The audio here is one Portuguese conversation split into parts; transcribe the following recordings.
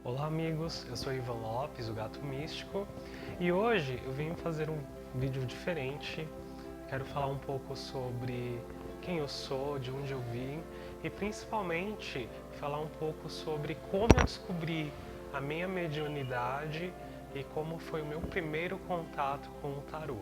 Olá amigos, eu sou Ivan Lopes, o Gato Místico, e hoje eu vim fazer um vídeo diferente. Quero falar um pouco sobre quem eu sou, de onde eu vim e principalmente falar um pouco sobre como eu descobri a minha mediunidade e como foi o meu primeiro contato com o tarô.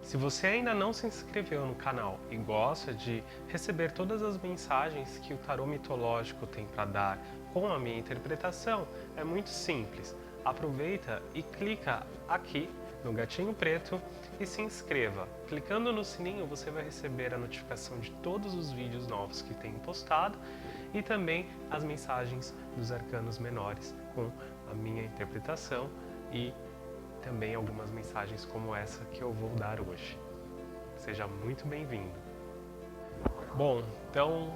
Se você ainda não se inscreveu no canal e gosta de receber todas as mensagens que o tarô mitológico tem para dar com a minha interpretação, é muito simples. Aproveita e clica aqui no gatinho preto e se inscreva. Clicando no sininho você vai receber a notificação de todos os vídeos novos que tenho postado e também as mensagens dos arcanos menores com a minha interpretação e também algumas mensagens como essa que eu vou dar hoje. Seja muito bem-vindo. Bom, então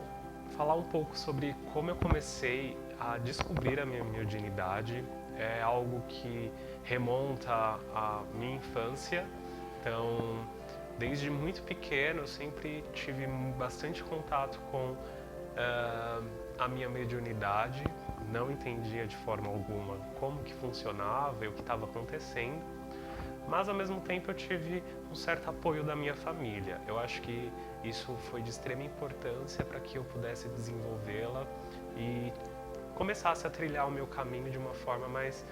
falar um pouco sobre como eu comecei a descobrir a minha mediunidade é algo que remonta à minha infância. Então, desde muito pequeno eu sempre tive bastante contato com a minha mediunidade, não entendia de forma alguma como que funcionava e o que estava acontecendo, mas ao mesmo tempo eu tive um certo apoio da minha família. Eu acho que isso foi de extrema importância para que eu pudesse desenvolvê-la e começasse a trilhar o meu caminho de uma forma mais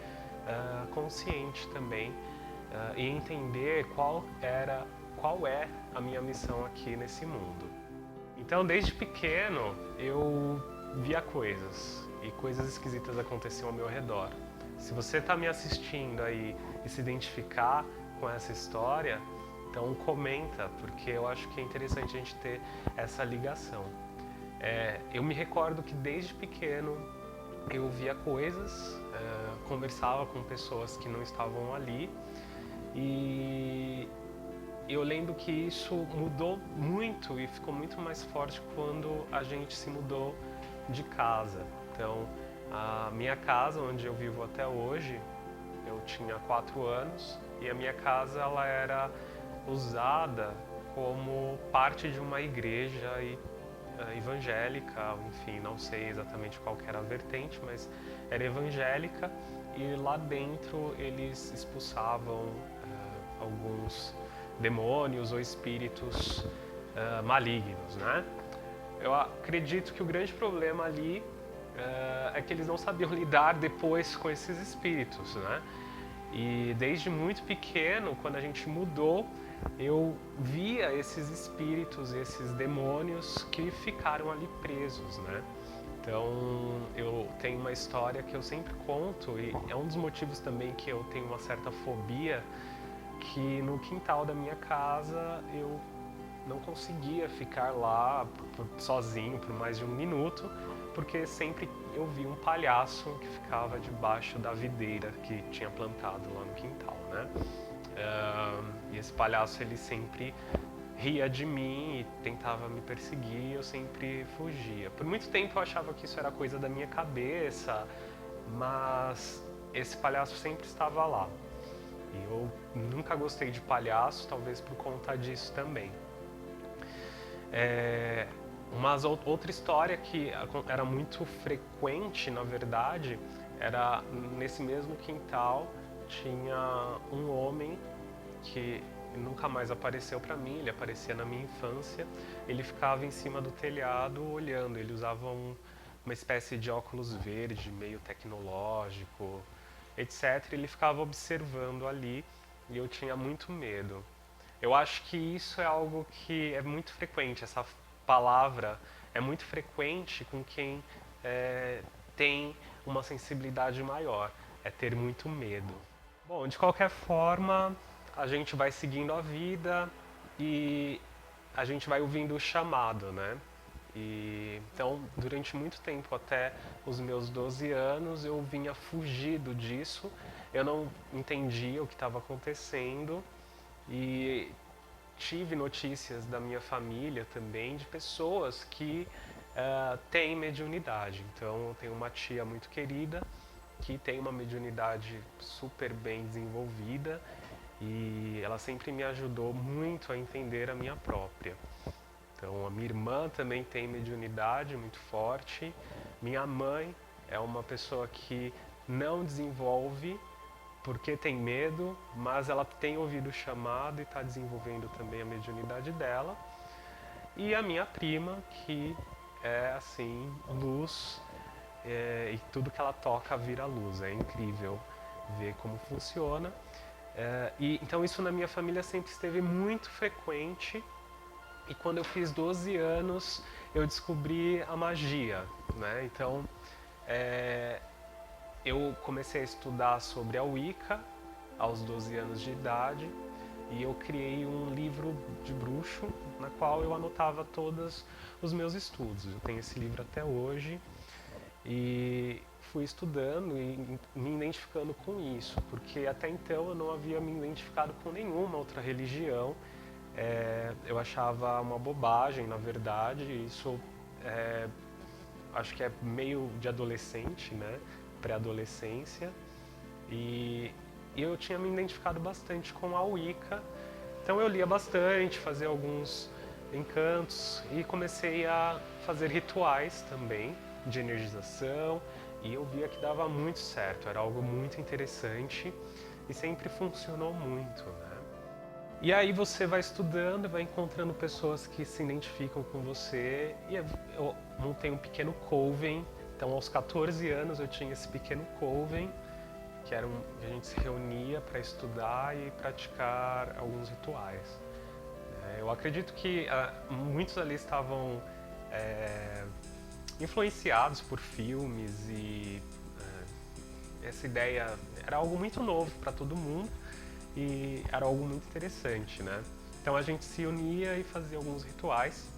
consciente também e entender qual é a minha missão aqui nesse mundo. Então, desde pequeno, eu via coisas e coisas esquisitas aconteciam ao meu redor. Se você está me assistindo aí e se identificar com essa história, então comenta, porque eu acho que é interessante a gente ter essa ligação. Eu me recordo que desde pequeno eu via coisas, conversava com pessoas que não estavam ali e eu lembro que isso mudou muito e ficou muito mais forte quando a gente se mudou de casa. Então, a minha casa, onde eu vivo até hoje, eu tinha 4 anos e a minha casa ela era usada como parte de uma igreja evangélica, enfim, não sei exatamente qual que era a vertente, mas era evangélica e lá dentro eles expulsavam alguns demônios ou espíritos malignos, né? Eu acredito que o grande problema ali é que eles não sabiam lidar depois com esses espíritos, né? E desde muito pequeno, quando a gente mudou, eu via esses espíritos, esses demônios que ficaram ali presos, né? Então, eu tenho uma história que eu sempre conto e é um dos motivos também que eu tenho uma certa fobia, que no quintal da minha casa eu não conseguia ficar lá sozinho por mais de um minuto, porque sempre eu vi um palhaço que ficava debaixo da videira que tinha plantado lá no quintal, né? E esse palhaço ele sempre ria de mim e tentava me perseguir e eu sempre fugia. Por muito tempo eu achava que isso era coisa da minha cabeça, mas esse palhaço sempre estava lá. E eu nunca gostei de palhaço, talvez por conta disso também. Outra história que era muito frequente, na verdade, era nesse mesmo quintal tinha um homem que nunca mais apareceu para mim, ele aparecia na minha infância. Ele ficava em cima do telhado olhando, ele usava uma espécie de óculos verde, meio tecnológico, etc. Ele ficava observando ali e eu tinha muito medo. Eu acho que isso é algo que é muito frequente, essa palavra é muito frequente com quem tem uma sensibilidade maior, é ter muito medo. Bom, de qualquer forma, a gente vai seguindo a vida e a gente vai ouvindo o chamado, né? Então, durante muito tempo, até os meus 12 anos, eu vinha fugido disso. Eu não entendia o que estava acontecendo e tive notícias da minha família também de pessoas que tem mediunidade. Então, eu tenho uma tia muito querida que tem uma mediunidade super bem desenvolvida e ela sempre me ajudou muito a entender a minha própria. Então, a minha irmã também tem mediunidade muito forte. Minha mãe é uma pessoa que não desenvolve porque tem medo, mas ela tem ouvido o chamado e está desenvolvendo também a mediunidade dela. E a minha prima, que é assim, luz, e tudo que ela toca vira luz. É incrível ver como funciona. Então isso na minha família sempre esteve muito frequente. E quando eu fiz 12 anos, eu descobri a magia, né? Então, eu comecei a estudar sobre a Wicca aos 12 anos de idade e eu criei um livro de bruxo na qual eu anotava todos os meus estudos. Eu tenho esse livro até hoje e fui estudando e me identificando com isso, porque até então eu não havia me identificado com nenhuma outra religião. Eu achava uma bobagem, na verdade, isso acho que é meio de adolescente, né? Pré-adolescência. E eu tinha me identificado bastante com a Wicca, então eu lia bastante, fazia alguns encantos e comecei a fazer rituais também de energização e eu via que dava muito certo, era algo muito interessante e sempre funcionou muito, né? E aí você vai estudando, vai encontrando pessoas que se identificam com você e eu montei um pequeno coven, então aos 14 anos eu tinha esse pequeno coven que a gente se reunia para estudar e praticar alguns rituais. Eu acredito que muitos ali estavam influenciados por filmes e essa ideia era algo muito novo para todo mundo e era algo muito interessante, né? Então a gente se unia e fazia alguns rituais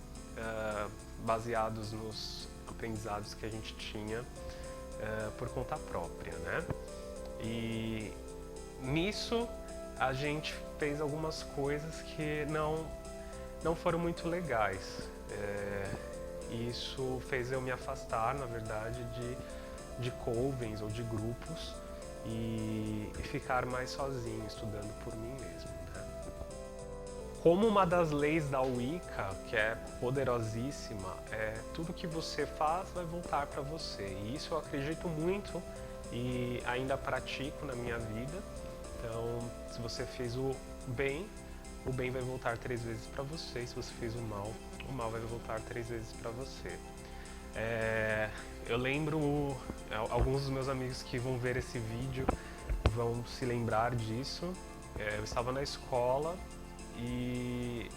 baseados nos aprendizados que a gente tinha por conta própria, né? E nisso a gente fez algumas coisas que não foram muito legais. Isso fez eu me afastar, na verdade, de covens ou de grupos e ficar mais sozinho, estudando por mim mesmo, né? Como uma das leis da Wicca, que é poderosíssima, tudo que você faz vai voltar para você. E isso eu acredito muito e ainda pratico na minha vida. Então, se você fez o bem vai voltar 3 vezes para você. E se você fez o mal vai voltar 3 vezes para você. Eu lembro, alguns dos meus amigos que vão ver esse vídeo vão se lembrar disso. Eu estava na escola e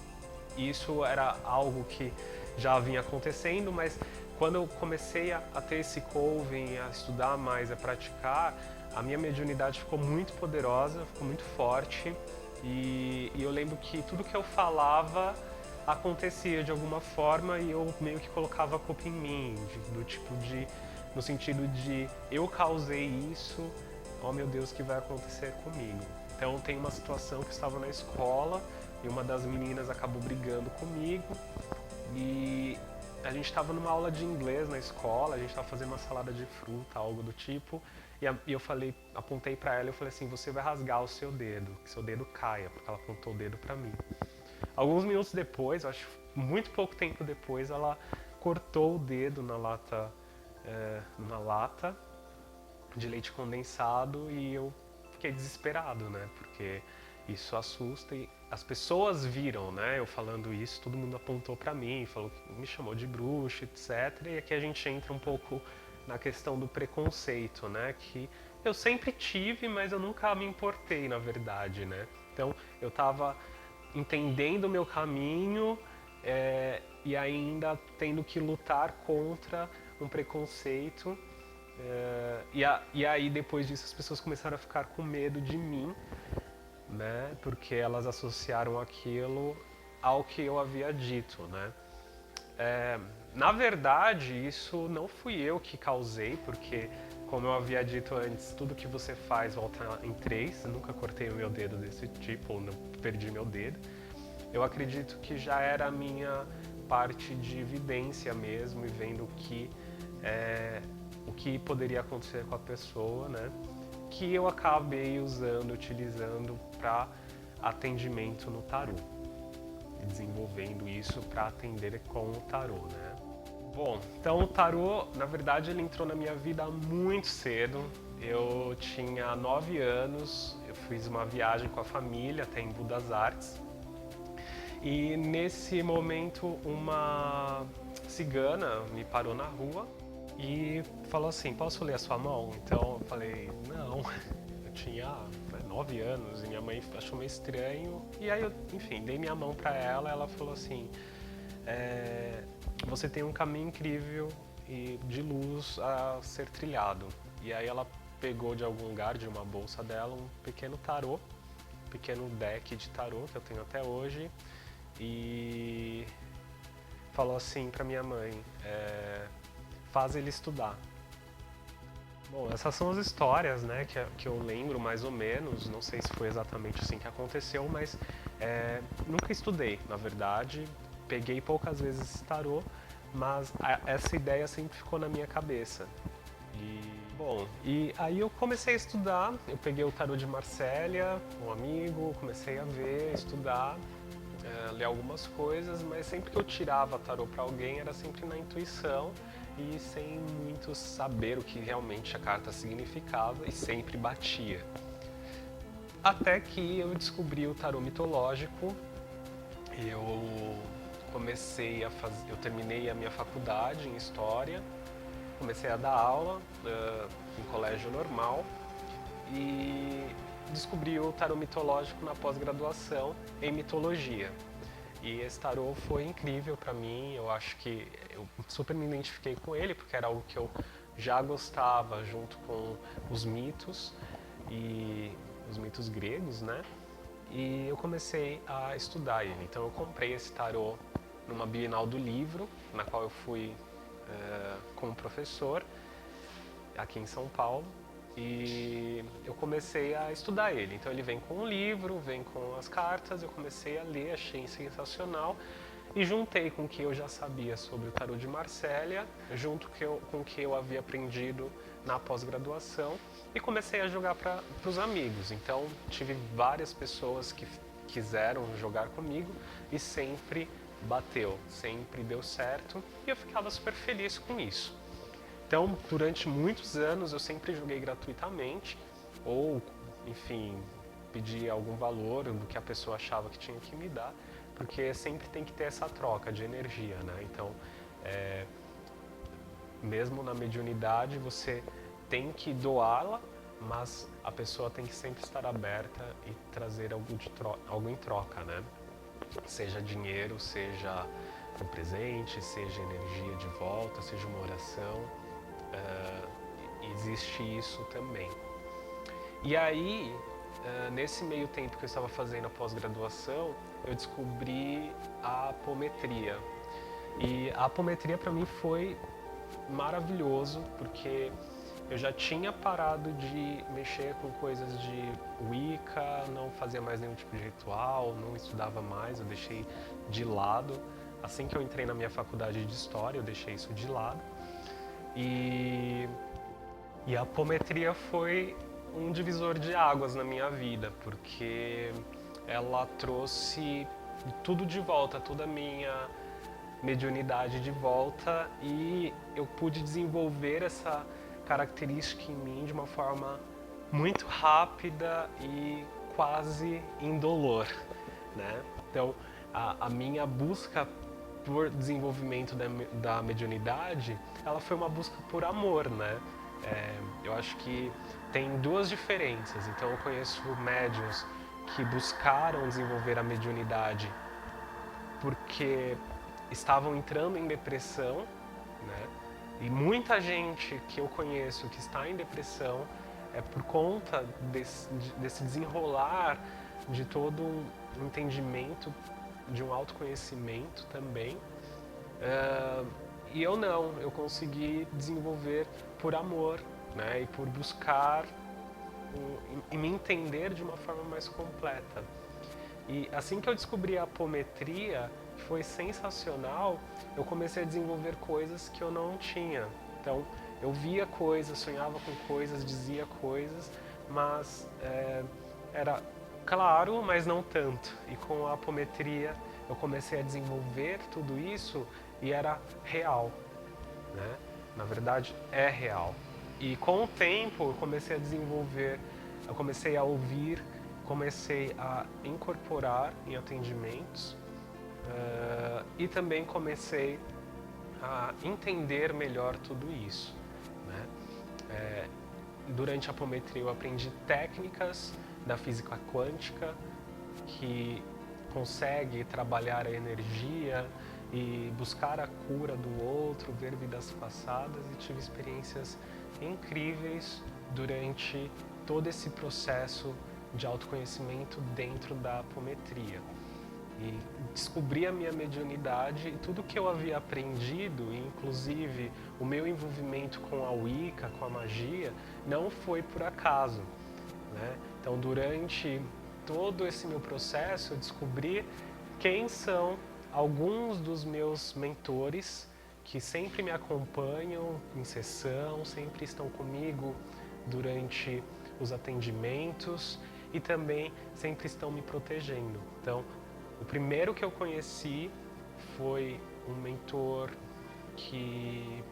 isso era algo que já vinha acontecendo, mas quando eu comecei a ter esse coven, a estudar mais, a praticar, a minha mediunidade ficou muito poderosa, ficou muito forte e eu lembro que tudo que eu falava acontecia de alguma forma e eu meio que colocava a culpa em mim, no sentido de eu causei isso, oh meu Deus, o que vai acontecer comigo? Então tem uma situação que eu estava na escola e uma das meninas acabou brigando comigo e a gente estava numa aula de inglês na escola, a gente estava fazendo uma salada de fruta, algo do tipo, e eu apontei para ela e eu falei assim, você vai rasgar o seu dedo, que seu dedo caia, porque ela apontou o dedo para mim. Alguns minutos depois, acho muito pouco tempo depois, ela cortou o dedo na lata de leite condensado e eu fiquei desesperado, né? Porque isso assusta e as pessoas viram, né? Eu falando isso, todo mundo apontou para mim, falou que me chamou de bruxa, etc. E aqui a gente entra um pouco na questão do preconceito, né? Que eu sempre tive, mas eu nunca me importei, na verdade, né? Então eu estava entendendo o meu caminho e ainda tendo que lutar contra um preconceito. E aí depois disso as pessoas começaram a ficar com medo de mim, né? Porque elas associaram aquilo ao que eu havia dito, né? Na verdade, isso não fui eu que causei, porque, como eu havia dito antes, tudo que você faz volta em 3. Eu nunca cortei o meu dedo desse tipo, ou não perdi meu dedo. Eu acredito que já era a minha parte de evidência mesmo e vendo o que poderia acontecer com a pessoa, né? Que eu acabei utilizando para atendimento no tarô, desenvolvendo isso para atender com o tarô, né? Bom, então o tarô, na verdade, ele entrou na minha vida muito cedo. Eu tinha 9 anos, eu fiz uma viagem com a família até Embu das Artes. E nesse momento uma cigana me parou na rua e falou assim, posso ler a sua mão? Então eu falei, não, eu tinha 9 anos e minha mãe achou meio estranho. E aí eu, enfim, dei minha mão para ela falou assim, você tem um caminho incrível e de luz a ser trilhado. E aí ela pegou de algum lugar, de uma bolsa dela, um pequeno tarô, um pequeno deck de tarô que eu tenho até hoje, e falou assim para minha mãe, faz ele estudar. Bom, essas são as histórias, né, que eu lembro mais ou menos, não sei se foi exatamente assim que aconteceu, mas nunca estudei, na verdade, peguei poucas vezes esse tarô, mas essa ideia sempre ficou na minha cabeça. E aí eu comecei a estudar, eu peguei o tarô de Marsella, um amigo, comecei a ver, estudar, ler algumas coisas, mas sempre que eu tirava tarô para alguém era sempre na intuição e sem muito saber o que realmente a carta significava e sempre batia. Até que eu descobri o tarô mitológico, eu terminei a minha faculdade em História, comecei a dar aula em colégio normal e descobri o tarô mitológico na pós-graduação em mitologia. E esse tarô foi incrível para mim, eu acho que eu super me identifiquei com ele, porque era algo que eu já gostava junto com os mitos e os mitos gregos, né? E eu comecei a estudar ele. Então eu comprei esse tarô numa Bienal do Livro, na qual eu fui como professor aqui em São Paulo, e eu comecei a estudar ele. Então ele vem com um livro, vem com as cartas, eu comecei a ler, achei sensacional e juntei com o que eu já sabia sobre o tarô de Marsella, junto com o que eu havia aprendido na pós-graduação e comecei a jogar para os amigos. Então tive várias pessoas que quiseram jogar comigo e sempre bateu, sempre deu certo e eu ficava super feliz com isso. Então, durante muitos anos eu sempre joguei gratuitamente ou, enfim, pedi algum valor do que a pessoa achava que tinha que me dar, porque sempre tem que ter essa troca de energia, né? Então, mesmo na mediunidade, você tem que doá-la, mas a pessoa tem que sempre estar aberta e trazer algo em troca, né? Seja dinheiro, seja um presente, seja energia de volta, seja uma oração. Existe isso também. E aí, nesse meio tempo que eu estava fazendo a pós-graduação, eu descobri a apometria. E a apometria para mim foi maravilhoso, porque eu já tinha parado de mexer com coisas de Wicca, não fazia mais nenhum tipo de ritual, não estudava mais, eu deixei de lado. Assim que eu entrei na minha faculdade de História, eu deixei isso de lado. E a apometria foi um divisor de águas na minha vida, porque ela trouxe tudo de volta, toda a minha mediunidade de volta, e eu pude desenvolver essa característica em mim de uma forma muito rápida e quase indolor, né? Então, a minha busca por desenvolvimento da mediunidade, ela foi uma busca por amor, né? Eu acho que tem duas diferenças. Então, eu conheço médiuns que buscaram desenvolver a mediunidade porque estavam entrando em depressão, né? E muita gente que eu conheço que está em depressão é por conta desse desenrolar de todo um entendimento, de um autoconhecimento também. E eu não, eu consegui desenvolver por amor, né? E por buscar e me entender de uma forma mais completa. E assim que eu descobri a apometria, foi sensacional, eu comecei a desenvolver coisas que eu não tinha. Então, eu via coisas, sonhava com coisas, dizia coisas, mas era claro, mas não tanto. E com a apometria eu comecei a desenvolver tudo isso e era real, né? Na verdade, é real. E com o tempo eu comecei a desenvolver, eu comecei a ouvir, comecei a incorporar em atendimentos e também comecei a entender melhor tudo isso, né? Durante a apometria eu aprendi técnicas da física quântica que consegue trabalhar a energia e buscar a cura do outro, ver vidas passadas, e tive experiências incríveis durante todo esse processo de autoconhecimento dentro da apometria. E descobri a minha mediunidade e tudo que eu havia aprendido, inclusive o meu envolvimento com a Wicca, com a magia, não foi por acaso, né? Então, durante todo esse meu processo, eu descobri quem são alguns dos meus mentores que sempre me acompanham em sessão, sempre estão comigo durante os atendimentos e também sempre estão me protegendo. Então, o primeiro que eu conheci foi um mentor que...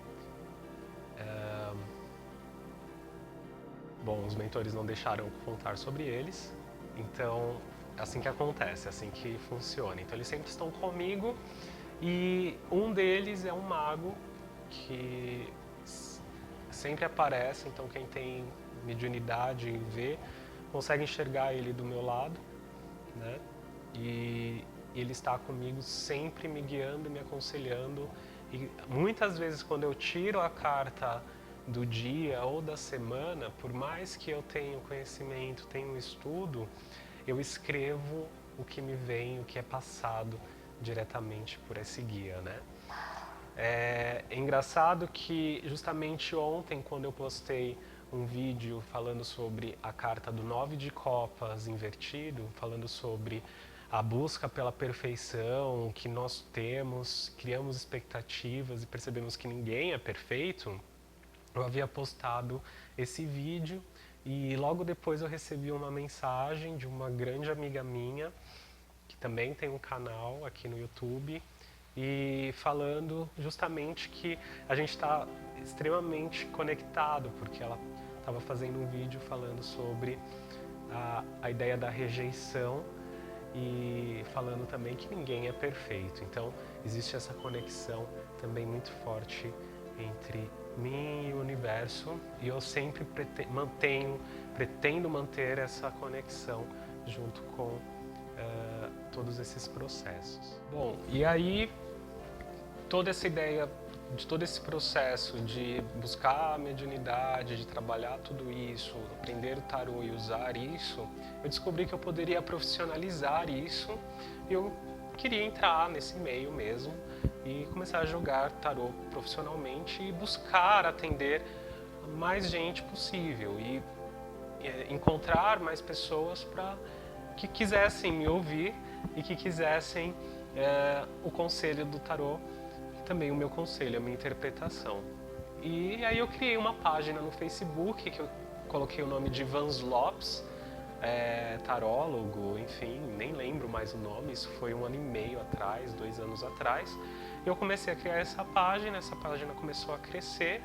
Bom, os mentores não deixaram contar sobre eles, então é assim que acontece, é assim que funciona. Então eles sempre estão comigo e um deles é um mago que sempre aparece, então quem tem mediunidade e vê, consegue enxergar ele do meu lado, né? E ele está comigo sempre me guiando, me aconselhando. E muitas vezes quando eu tiro a carta do dia ou da semana, por mais que eu tenha conhecimento, tenha um estudo, eu escrevo o que me vem, o que é passado diretamente por esse guia, né? É engraçado que justamente ontem, quando eu postei um vídeo falando sobre a carta do 9 de copas invertido, falando sobre a busca pela perfeição que nós temos, criamos expectativas e percebemos que ninguém é perfeito, eu havia postado esse vídeo e logo depois eu recebi uma mensagem de uma grande amiga minha, que também tem um canal aqui no YouTube, e falando justamente que a gente está extremamente conectado, porque ela estava fazendo um vídeo falando sobre a ideia da rejeição e falando também que ninguém é perfeito. Então existe essa conexão também muito forte entre mim e o universo, e eu sempre pretendo manter essa conexão junto com todos esses processos. Bom, e aí toda essa ideia de todo esse processo de buscar a mediunidade, de trabalhar tudo isso, aprender o tarô e usar isso, eu descobri que eu poderia profissionalizar isso e eu queria entrar nesse meio mesmo e começar a jogar tarô profissionalmente e buscar atender mais gente possível e encontrar mais pessoas para que quisessem me ouvir e que quisessem o conselho do tarô, também o meu conselho, a minha interpretação. E aí eu criei uma página no Facebook que eu coloquei o nome de Vans Lopes, tarólogo, enfim, nem lembro mais o nome, isso foi 1 ano e meio atrás, 2 anos atrás. Eu comecei a criar essa página começou a crescer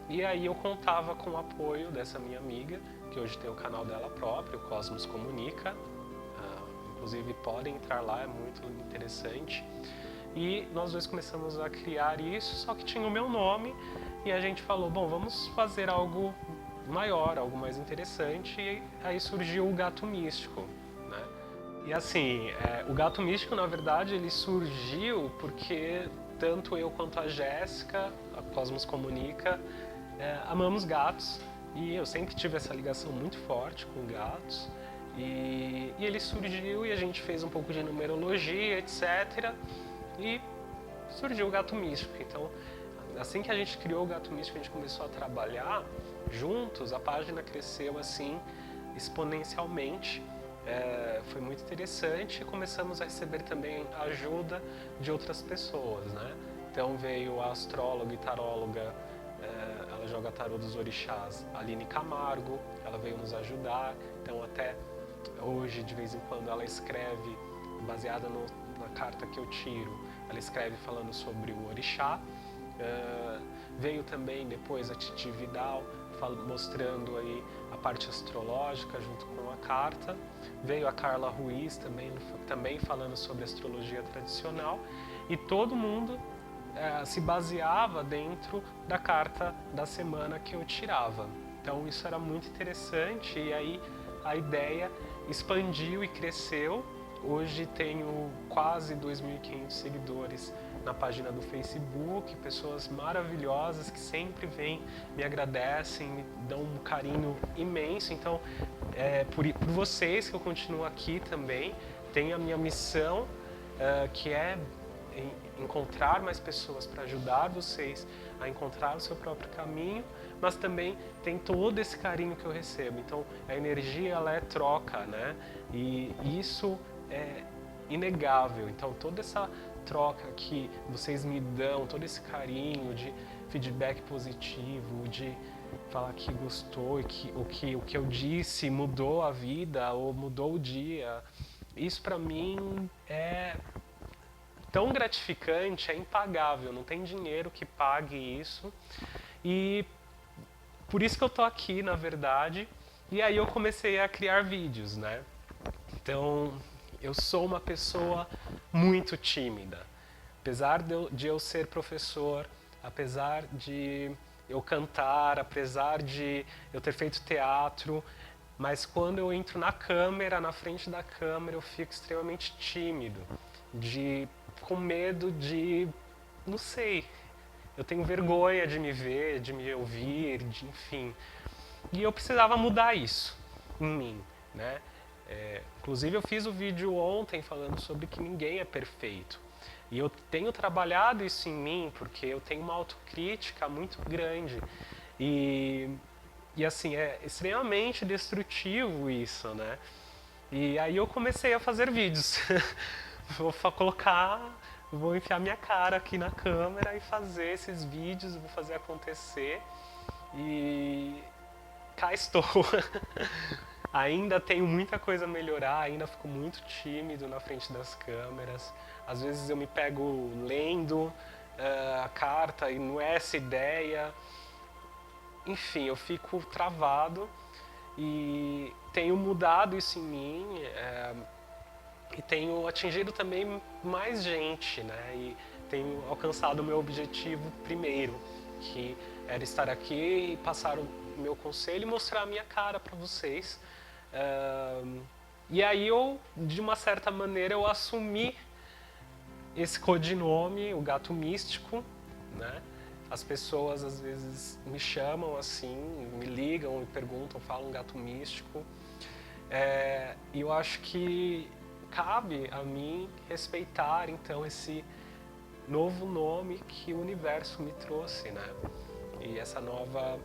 e aí eu contava com o apoio dessa minha amiga, que hoje tem o canal dela próprio, Cosmos Comunica. Inclusive podem entrar lá, é muito interessante. E nós dois começamos a criar isso, só que tinha o meu nome e a gente falou, bom, vamos fazer algo maior, algo mais interessante, e aí surgiu o Gato Místico, né? E assim, o Gato Místico, na verdade, ele surgiu porque tanto eu quanto a Jéssica, a Cosmos Comunica, amamos gatos, e eu sempre tive essa ligação muito forte com gatos, e ele surgiu e a gente fez um pouco de numerologia, etc., e surgiu o Gato Místico. Então, assim que a gente criou o Gato Místico, a gente começou a trabalhar juntos, a página cresceu assim exponencialmente foi muito interessante e começamos a receber também a ajuda de outras pessoas, né? Então veio a astróloga e taróloga, ela joga tarô dos orixás, Aline Camargo, ela veio nos ajudar. Então até hoje, de vez em quando, ela escreve, baseada na carta que eu tiro, ela escreve falando sobre o orixá. Veio também depois a Titi Vidal, mostrando aí a parte astrológica junto com a carta. Veio a Carla Ruiz também falando sobre astrologia tradicional. E todo mundo se baseava dentro da carta da semana que eu tirava. Então isso era muito interessante e aí a ideia expandiu e cresceu. Hoje tenho quase 2.500 seguidores na página do Facebook, pessoas maravilhosas que sempre vêm, me agradecem, me dão um carinho imenso. Então, por vocês que eu continuo aqui também. Tenho a minha missão, que é encontrar mais pessoas para ajudar vocês a encontrar o seu próprio caminho, mas também tem todo esse carinho que eu recebo. Então, a energia, ela é troca, né? E isso é inegável. Então, toda essa troca que vocês me dão, todo esse carinho de feedback positivo, de falar que gostou e que o que eu disse mudou a vida ou mudou o dia, isso para mim é tão gratificante, é impagável, não tem dinheiro que pague isso. E por isso que eu tô aqui, na verdade. E aí eu comecei a criar vídeos, né? Então, eu sou uma pessoa muito tímida. Apesar de eu ser professor, apesar de eu cantar, apesar de eu ter feito teatro, mas quando eu entro na câmera, na frente da câmera, eu fico extremamente tímido, com medo de, não sei, eu tenho vergonha de me ver, de me ouvir, enfim. E eu precisava mudar isso em mim, né? Inclusive eu fiz o vídeo ontem falando sobre que ninguém é perfeito. E eu tenho trabalhado isso em mim porque eu tenho uma autocrítica muito grande. E assim, é extremamente destrutivo isso, né? E aí eu comecei a fazer vídeos. Vou enfiar minha cara aqui na câmera e fazer esses vídeos, vou fazer acontecer. E cá estou. Ainda tenho muita coisa a melhorar, ainda fico muito tímido na frente das câmeras. Às vezes eu me pego lendo a carta e não é essa ideia. Enfim, eu fico travado e tenho mudado isso em mim e tenho atingido também mais gente, né? E tenho alcançado o meu objetivo primeiro, que era estar aqui e passar o meu conselho e mostrar a minha cara para vocês. E aí eu, de uma certa maneira, eu assumi esse codinome, o Gato Místico, né? As pessoas às vezes me chamam assim, me ligam, me perguntam, falam Gato Místico. E eu acho que cabe a mim respeitar então esse novo nome que o universo me trouxe, né? E essa nova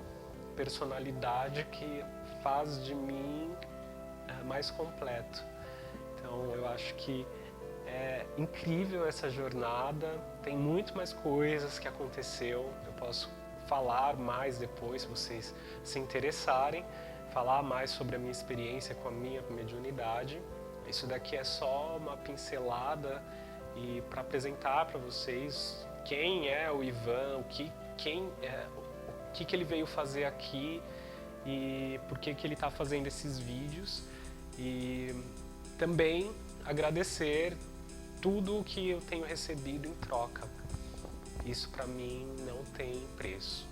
personalidade que faz de mim mais completo. Então eu acho que é incrível essa jornada, tem muito mais coisas que aconteceu, eu posso falar mais depois se vocês se interessarem, falar mais sobre a minha experiência com a minha mediunidade. Isso daqui é só uma pincelada e para apresentar para vocês quem é o Ivan, o que ele veio fazer aqui e por que ele está fazendo esses vídeos. E também agradecer tudo o que eu tenho recebido em troca. Isso para mim não tem preço.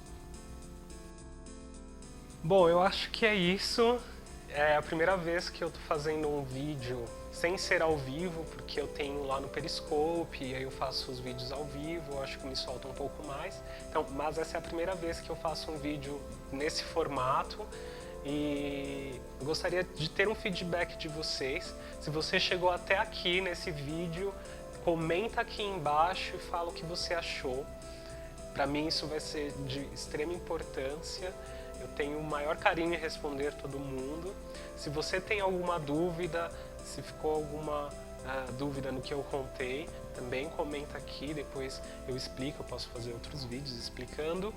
Bom, eu acho que é isso. É a primeira vez que eu tô fazendo um vídeo sem ser ao vivo, porque eu tenho lá no Periscope, e aí eu faço os vídeos ao vivo, eu acho que me solta um pouco mais. Então, mas essa é a primeira vez que eu faço um vídeo nesse formato. E eu gostaria de ter um feedback de vocês. Se você chegou até aqui nesse vídeo, comenta aqui embaixo e fala o que você achou. Para mim isso vai ser de extrema importância. Eu tenho o maior carinho em responder todo mundo. Se você tem alguma dúvida, se ficou alguma dúvida no que eu contei, também comenta aqui, depois eu explico, eu posso fazer outros vídeos explicando.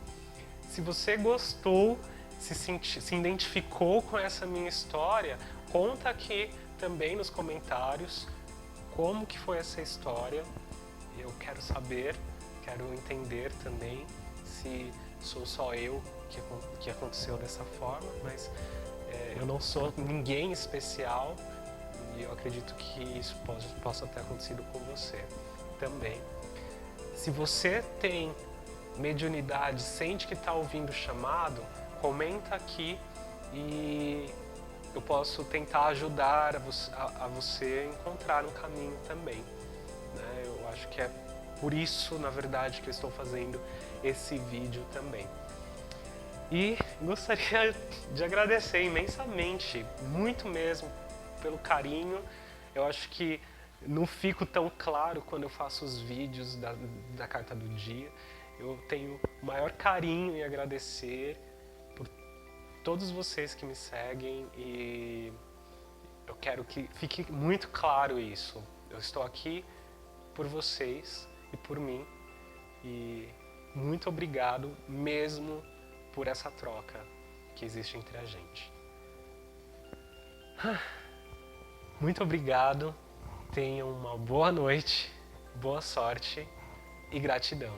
Se você gostou, se identificou com essa minha história, conta aqui também nos comentários como que foi essa história. Eu quero saber, quero entender também se sou só eu que aconteceu dessa forma, mas eu não sou ninguém especial e eu acredito que isso possa ter acontecido com você também. Se você tem mediunidade, sente que está ouvindo o chamado, comenta aqui e eu posso tentar ajudar a você encontrar um caminho também. Né? Eu acho que é por isso, na verdade, que eu estou fazendo esse vídeo também. E gostaria de agradecer imensamente, muito mesmo, pelo carinho. Eu acho que não fico tão claro quando eu faço os vídeos da Carta do Dia. Eu tenho o maior carinho em agradecer por todos vocês que me seguem e eu quero que fique muito claro isso. Eu estou aqui por vocês e por mim e muito obrigado mesmo por essa troca que existe entre a gente. Muito obrigado, tenham uma boa noite, boa sorte e gratidão.